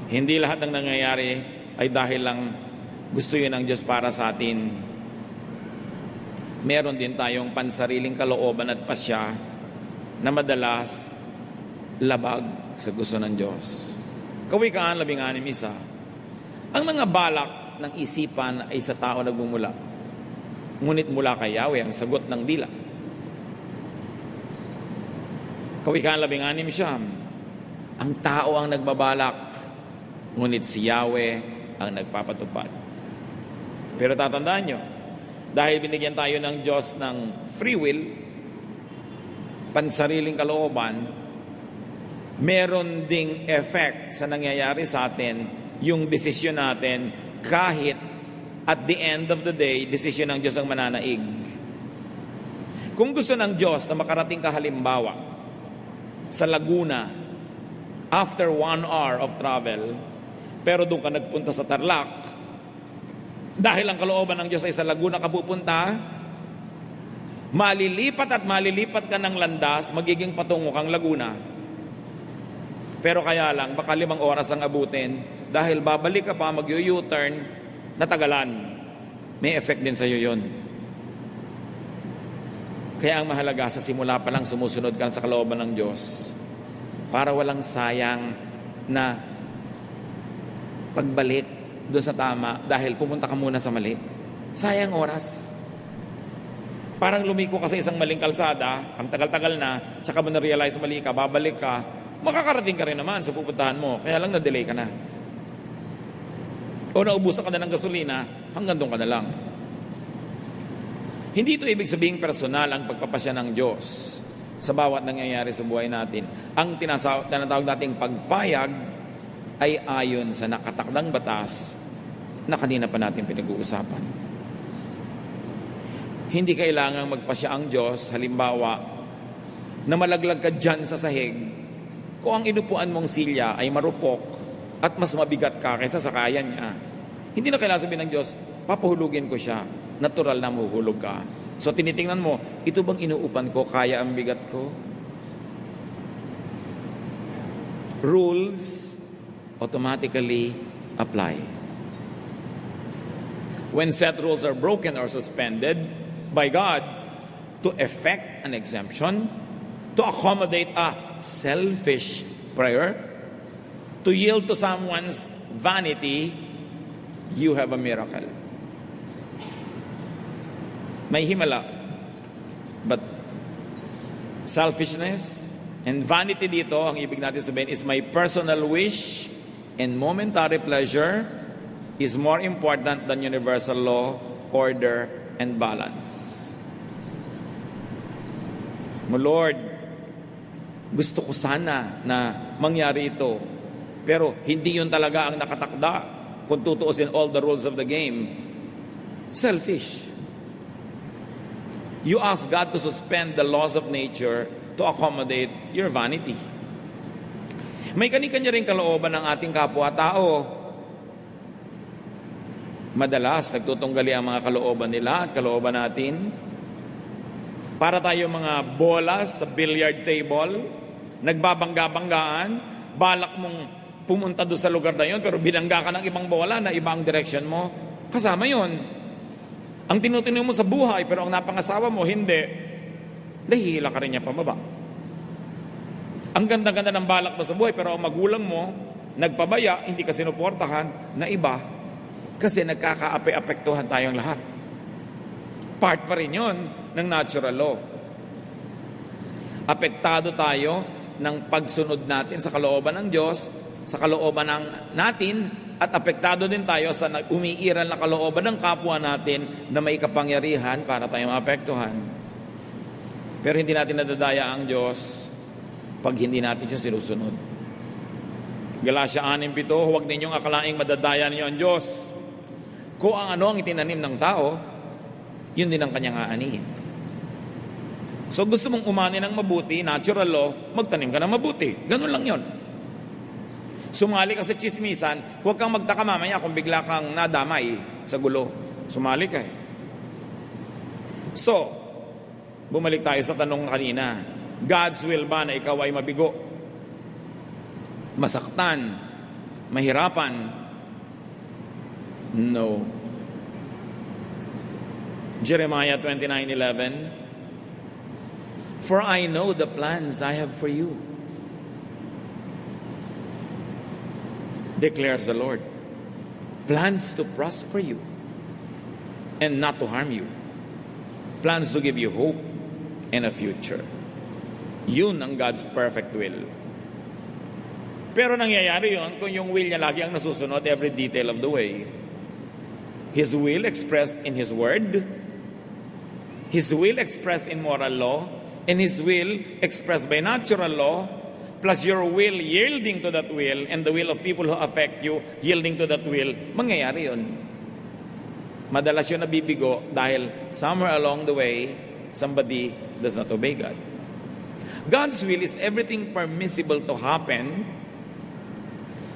Hindi lahat ng nangyayari ay dahil lang gusto yun ng Diyos para sa atin. Meron din tayong pansariling kalooban at pasya na madalas labag sa gusto ng Diyos. Kawikaan 16:1. Ang mga balak ng isipan ay sa tao nagmumula. Ngunit mula kay Yahweh ang sagot ng dila. Kawikaan 16:9. Ang tao ang nagbabalak, ngunit si Yahweh ang nagpapatupad. Pero tatandaan nyo, dahil binigyan tayo ng Diyos ng free will, pansariling kalooban, meron ding effect sa nangyayari sa atin yung desisyon natin kahit at the end of the day, desisyon ng Diyos ang mananaig. Kung gusto ng Diyos na makarating ka halimbawa sa Laguna after 1 hour of travel, pero doon ka nagpunta sa Tarlac, dahil ang kalooban ng Diyos ay sa Laguna ka pupunta, malilipat at malilipat ka ng landas, magiging patungo kang Laguna. Pero kaya lang, baka 5 oras ang abutin, dahil babalik ka pa, mag-U-turn, natagalan. May effect din sa iyo yun. Kaya ang mahalaga, sa simula pa lang sumusunod ka sa kalooban ng Diyos, para walang sayang na pagbalik doon sa tama, dahil pumunta ka muna sa mali. Sayang oras. Parang lumiko ka sa isang maling kalsada, ang tagal-tagal na, tsaka mo na-realize mali ka, babalik ka, makakarating ka rin naman sa pupuntahan mo, kaya lang na-delay ka na. O naubusan ka na ng gasolina, hanggang doon ka na lang. Hindi ito ibig sabihin personal ang pagpapasya ng Diyos sa bawat nangyayari sa buhay natin. Ang tinatawag nating pagpayag ay ayon sa nakatakdang batas na kanina pa natin pinag-uusapan. Hindi kailangang magpasya ang Diyos, halimbawa, na malaglag ka dyan sa sahig, kung ang inupuan mong silya ay marupok at mas mabigat ka kaysa sa kaya niya. Hindi na kailangan sabihin ng Diyos, papahulugin ko siya, natural na mahuhulog ka. So tinitingnan mo, ito bang inuupan ko, kaya ang bigat ko? Rules automatically apply. When set rules are broken or suspended by God to effect an exemption, to accommodate a selfish prayer, to yield to someone's vanity, you have a miracle. May himala. But selfishness and vanity dito, ang ibig natin sabihin is my personal wish and momentary pleasure is more important than universal law, order, and balance. Mo Lord, gusto ko sana na mangyari ito, pero hindi yun talaga ang nakatakda kung tutuusin all the rules of the game. Selfish. You ask God to suspend the laws of nature to accommodate your vanity. May kani-kanya rin kalooban ng ating kapwa-tao. Madalas, nagtutunggali ang mga kalooban nila at kalooban natin. Para tayo mga bola sa billiard table, nagbabangga-banggaan, balak mong pumunta doon sa lugar na yun, pero binangga ka ng ibang bola na ibang direction mo, kasama yon. Ang tinutuloy mo sa buhay, pero ang napangasawa mo, hindi, nahihila ka rin niya pababa. Ang ganda-ganda ng balak mo sa buhay, pero ang magulang mo, nagpabaya, hindi ka sinuportahan, na iba, kasi nagkakaape-apektuhan tayong lahat. Part pa rin yun ng natural law. Apektado tayo ng pagsunod natin sa kalooban ng Diyos, sa kalooban natin, at apektado din tayo sa umiiral na kalooban ng kapwa natin na may kapangyarihan para tayo maapektuhan. Pero hindi natin nadadaya ang Diyos pag hindi natin siya sinusunod. Galatia 6:7, huwag ninyong akalaing madadaya ninyo ang Diyos. Kung ang ano ang itinanim ng tao, yun din ang kanyang aanihin. So gusto mong umani ng mabuti, natural law, magtanim ka ng mabuti. Ganun lang yun. Sumali ka sa chismisan, huwag kang magtaka mamaya kung bigla kang nadamay sa gulo. Sumali ka eh. So, bumalik tayo sa tanong kanina. God's will ba na ikaw ay mabigo? Masaktan? Mahirapan? No. Jeremiah 29:11, for I know the plans I have for you, declares the Lord. Plans to prosper you and not to harm you. Plans to give you hope and a future. Yun ang God's perfect will. Pero nangyayari yun kung yung will niya lagi ang nasusunod every detail of the way. His will expressed in His Word, His will expressed in moral law, and His will expressed by natural law, plus your will yielding to that will, and the will of people who affect you yielding to that will, mangyayari yun. Madalas yun nabibigo dahil somewhere along the way, somebody does not obey God. God's will is everything permissible to happen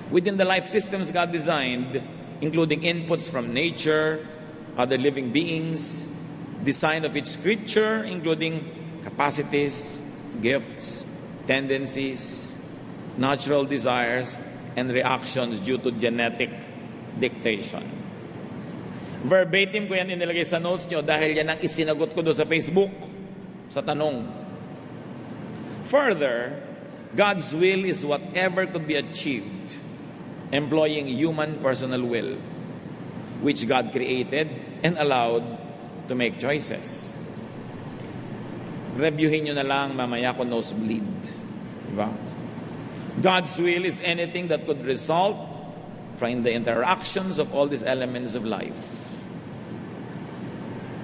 within the life systems God designed, including inputs from nature, other living beings, design of each creature, including capacities, gifts, tendencies, natural desires, and reactions due to genetic dictation. Verbatim ko yan inilagay sa notes nyo dahil yan ang isinagot ko doon sa Facebook sa tanong. Further, God's will is whatever could be achieved employing human personal will, which God created and allowed to make choices. Reviewin nyo na lang mamaya kung nosebleed. Diba? God's will is anything that could result from the interactions of all these elements of life.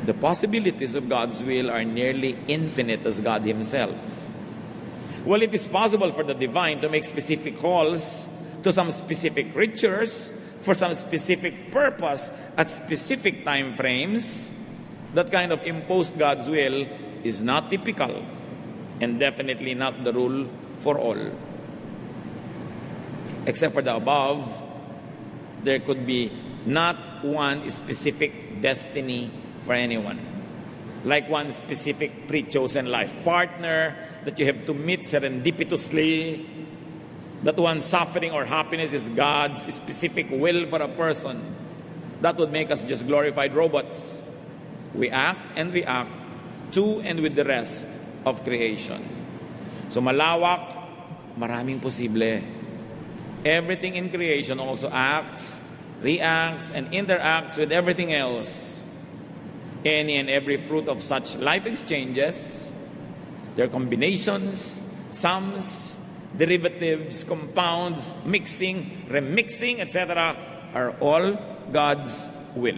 The possibilities of God's will are nearly infinite as God Himself. While it is possible for the divine to make specific calls to some specific creatures for some specific purpose at specific time frames, that kind of imposed God's will is not typical and definitely not the rule for all. Except for the above, there could be not one specific destiny for anyone. Like one specific pre-chosen life partner that you have to meet serendipitously, that one suffering or happiness is God's specific will for a person. That would make us just glorified robots. We act and react to and with the rest of creation. So malawak, maraming posible. Everything in creation also acts, reacts, and interacts with everything else. Any and every fruit of such life exchanges, their combinations, sums, derivatives, compounds, mixing, remixing, etc., are all God's will.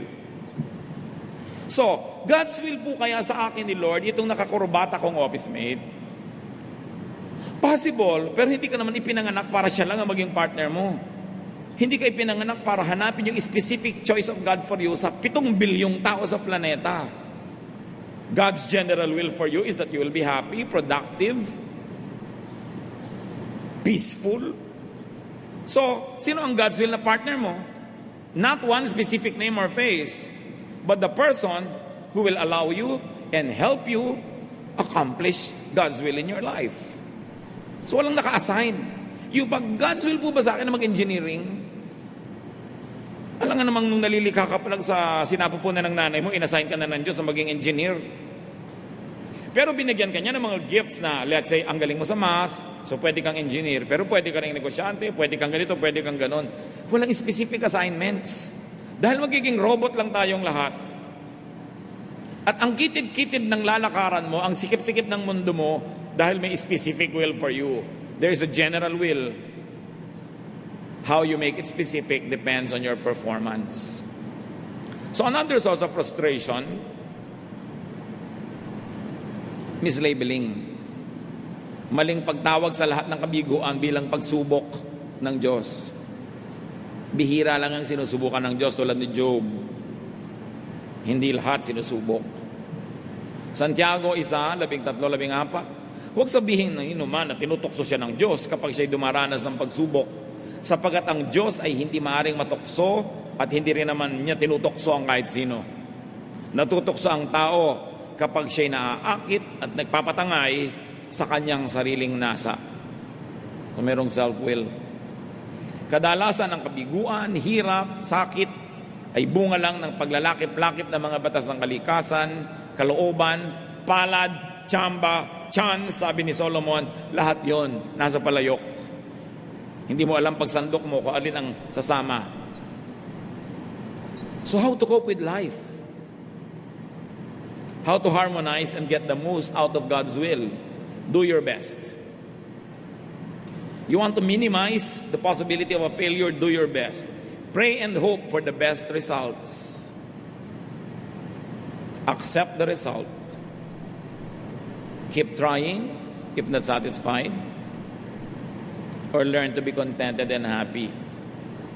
So, God's will po kaya sa akin ni Lord, itong nakakurbata kong office mate, possible, pero hindi ka naman ipinanganak para siya lang ang maging partner mo. Hindi ka ipinanganak para hanapin yung specific choice of God for you sa 7 bilyong tao sa planeta. God's general will for you is that you will be happy, productive, peaceful. So, sino ang God's will na partner mo? Not one specific name or face, but the person who will allow you and help you accomplish God's will in your life. So walang naka-assign. Yung pag God's will po ba sa akin na mag-engineering? Alam nga namang nung nalilikha ka pa lang sa sinapupunan ng nanay mo, inassign ka na ng Diyos na maging engineer. Pero binigyan ka niya ng mga gifts na, let's say, ang galing mo sa math, so pwede kang engineer, pero pwede ka rin negosyante, pwede kang ganito, pwede kang ganon. Walang specific assignments. Dahil magiging robot lang tayong lahat. At ang kitid-kitid ng lalakaran mo, ang sikip-sikip ng mundo mo, dahil may specific will for you. There is a general will. How you make it specific depends on your performance. So another source of frustration, mislabeling. Maling pagtawag sa lahat ng kabiguan bilang pagsubok ng Diyos. Bihira lang ang sinusubukan ng Diyos tulad ni Job. Hindi lahat sinusubok. Santiago 1:13-14. Huwag sabihin ng inuman na tinutokso siya ng Diyos kapag siya'y dumaranas ng pagsubok, sapagkat ang Diyos ay hindi maaring matukso at hindi rin naman niya tinutokso ang kahit sino. Natutokso ang tao kapag siya'y naaakit at nagpapatangay sa kanyang sariling nasa. So, merong self-will. Kadalasan ang kabiguan, hirap, sakit ay bunga lang ng paglalakip-lakip ng mga batas ng kalikasan, kalooban, palad, tsamba, tiyan, sabi ni Solomon, lahat yon nasa palayok. Hindi mo alam pagsandok mo kung alin ang sasama. So how to cope with life? How to harmonize and get the most out of God's will? Do your best. You want to minimize the possibility of a failure, do your best. Pray and hope for the best results. Accept the result. Keep trying if not satisfied. Or learn to be contented and happy.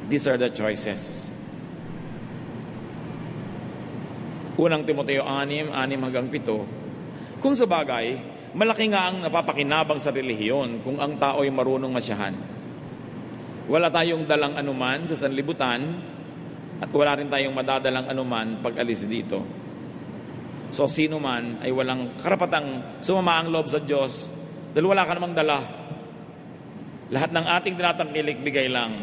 These are the choices. Unang Timoteo 6:6-7. Kung sa bagay, malaki nga ang napapakinabang sa relihiyon kung ang tao ay marunong masyahan. Wala tayong dalang anuman sa sanlibutan at wala rin tayong madadalang anuman pag alis dito. So sino man ay walang karapatang sumama ang loob sa Diyos dahil wala ka namang dala. Lahat ng ating tinatangkilik, bigay lang.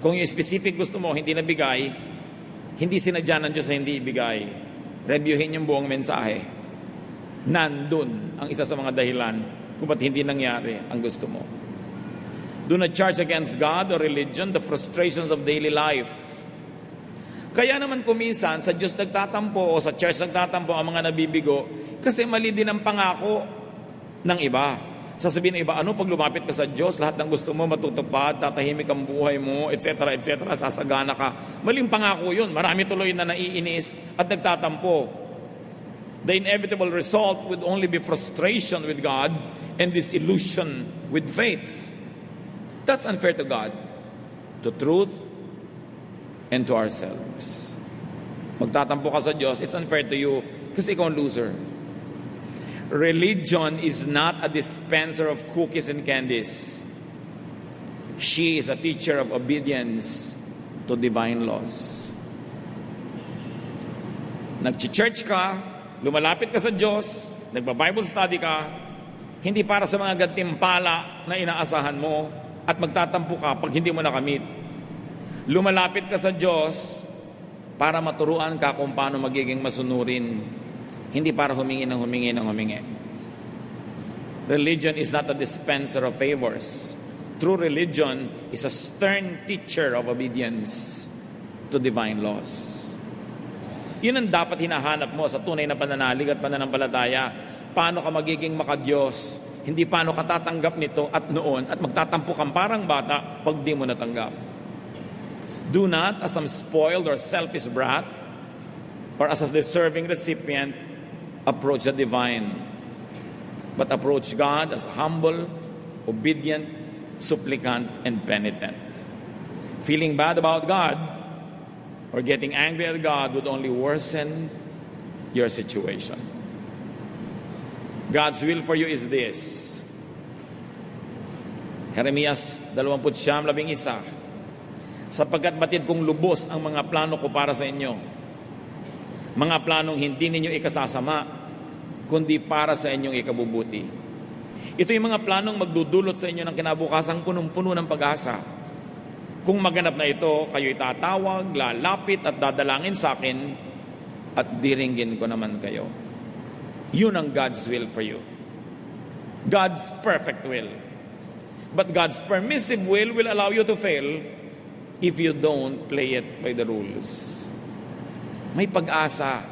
Kung yung specific gusto mo, hindi nabigay, hindi sinadya ng Diyos na hindi ibigay. Reviewin yung buong mensahe. Nandun ang isa sa mga dahilan kung ba't hindi nangyari ang gusto mo. Do not charge against God or religion the frustrations of daily life. Kaya naman kuminsan sa Diyos nagtatampo o sa church nagtatampo ang mga nabibigo kasi mali din ang pangako ng iba. Sasabihin ng iba, ano pag lumapit ka sa Diyos, lahat ng gusto mo matutupad, tatahimik ang buhay mo, etc., etc., sasagana ka. Maling pangako yun. Marami tuloy na naiinis at nagtatampo. The inevitable result would only be frustration with God and disillusion with faith. That's unfair to God, to truth, and to ourselves. Magtatampo ka sa Diyos, it's unfair to you kasi ikaw ang loser. Religion is not a dispenser of cookies and candies. She is a teacher of obedience to divine laws. Nag-church ka, lumalapit ka sa Diyos, nagpa-Bible study ka, hindi para sa mga gantimpala na inaasahan mo at magtatampo ka pag hindi mo nakamit. Lumalapit ka sa Diyos para maturuan ka kung paano magiging masunurin, hindi para humingi ng humingi. Religion is not a dispenser of favors. True religion is a stern teacher of obedience to divine laws. Yun ang dapat hinahanap mo sa tunay na pananalig at pananampalataya. Paano ka magiging makadiyos? Hindi paano ka tatanggap nito at noon at magtatampo kang parang bata pag di mo natanggap. Do not, as some spoiled or selfish brat, or as a deserving recipient, approach the divine, but approach God as humble, obedient, supplicant, and penitent. Feeling bad about God or getting angry at God would only worsen your situation. God's will for you is this. Jeremias 29:11. sapagkat batid kong lubos ang mga plano ko para sa inyo. Mga planong hindi ninyo ikasasama, kundi para sa inyong ikabubuti. Ito yung mga planong magdudulot sa inyo ng kinabukasang punong-puno ng pag-asa. Kung maganap na ito, kayo'y tatawag, lalapit at dadalangin sa akin at diringgin ko naman kayo. Yun ang God's will for you. God's perfect will. But God's permissive will allow you to fail if you don't play it by the rules. May pag-asa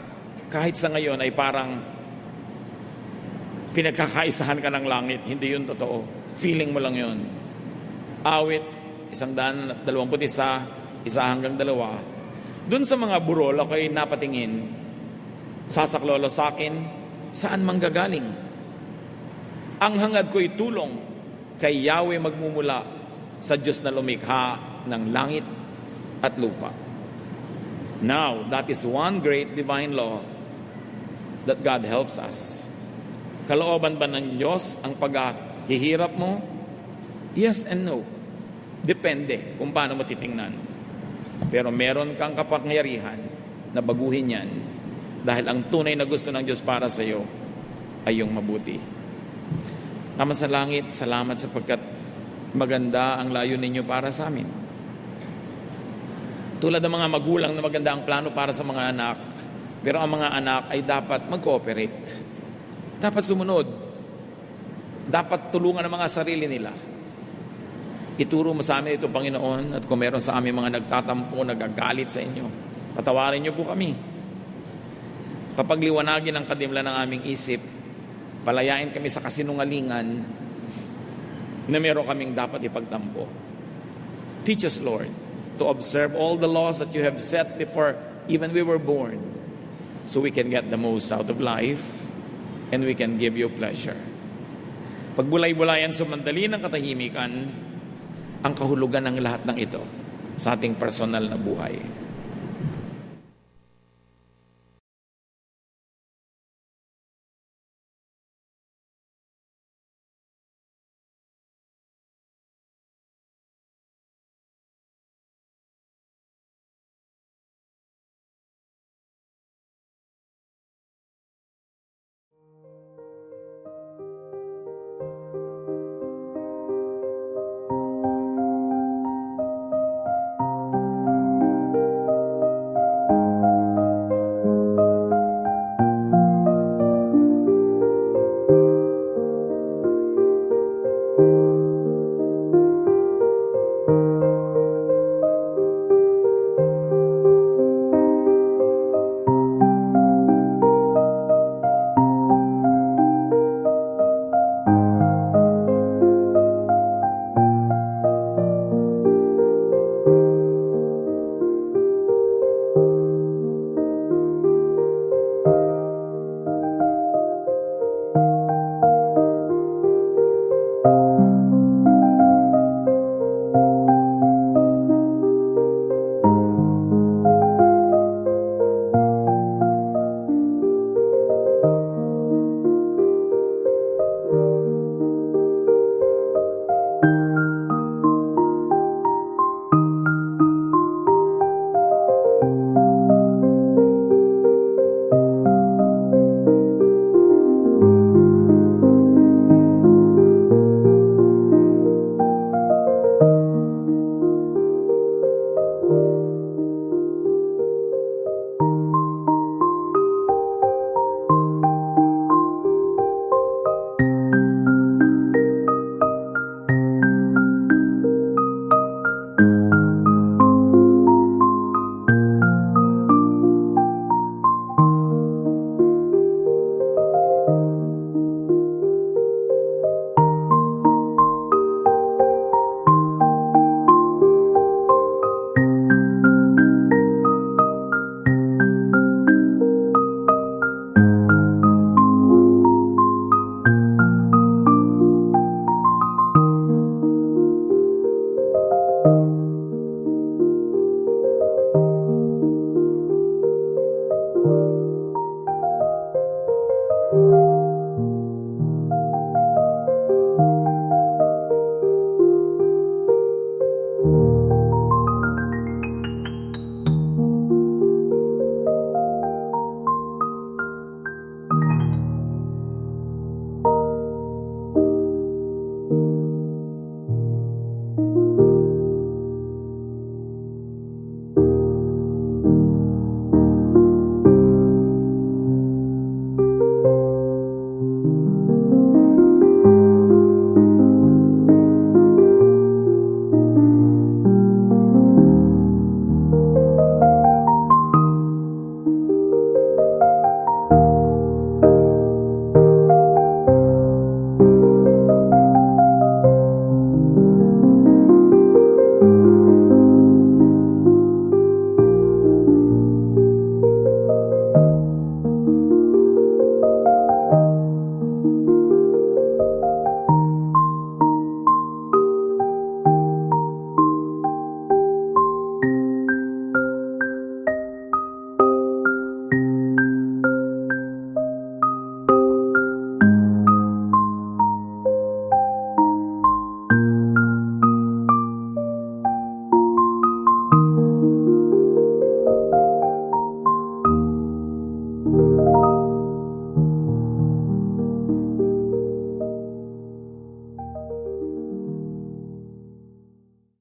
kahit sa ngayon ay parang pinagkakaisahan ka ng langit. Hindi yun totoo. Feeling mo lang yun. Awit, 121, 1 hanggang 2. Doon sa mga burol ako'y napatingin, sasaklolo sa akin, saan manggagaling? Ang hangad ko'y tulong kay Yahweh magmumula sa Diyos na lumikha ng langit at lupa. Now, that is one great divine law that God helps us. Kalooban ba ng Diyos ang paghihirap mo? Yes and no. Depende kung paano mo titingnan. Pero meron kang kapangyarihan na baguhin yan dahil ang tunay na gusto ng Diyos para sa iyo ay yung mabuti. Ama sa langit, salamat sapagkat maganda ang layo ninyo para sa amin. Tulad ng mga magulang na maganda ang plano para sa mga anak, pero ang mga anak ay dapat mag-cooperate. Dapat sumunod. Dapat tulungan ang mga sarili nila. Ituro mo sa amin ito, Panginoon, at kung meron sa amin mga nagtatampo, nagagalit sa inyo, patawarin niyo po kami. Papagliwanagin ang kadimla ng aming isip, palayain kami sa kasinungalingan na meron kaming dapat ipagtampo. Teach us, Lord, to observe all the laws that you have set before even we were born, so we can get the most out of life and we can give you pleasure. Pagbulay-bulayan sumandali ng katahimikan ang kahulugan ng lahat ng ito sa ating personal na buhay.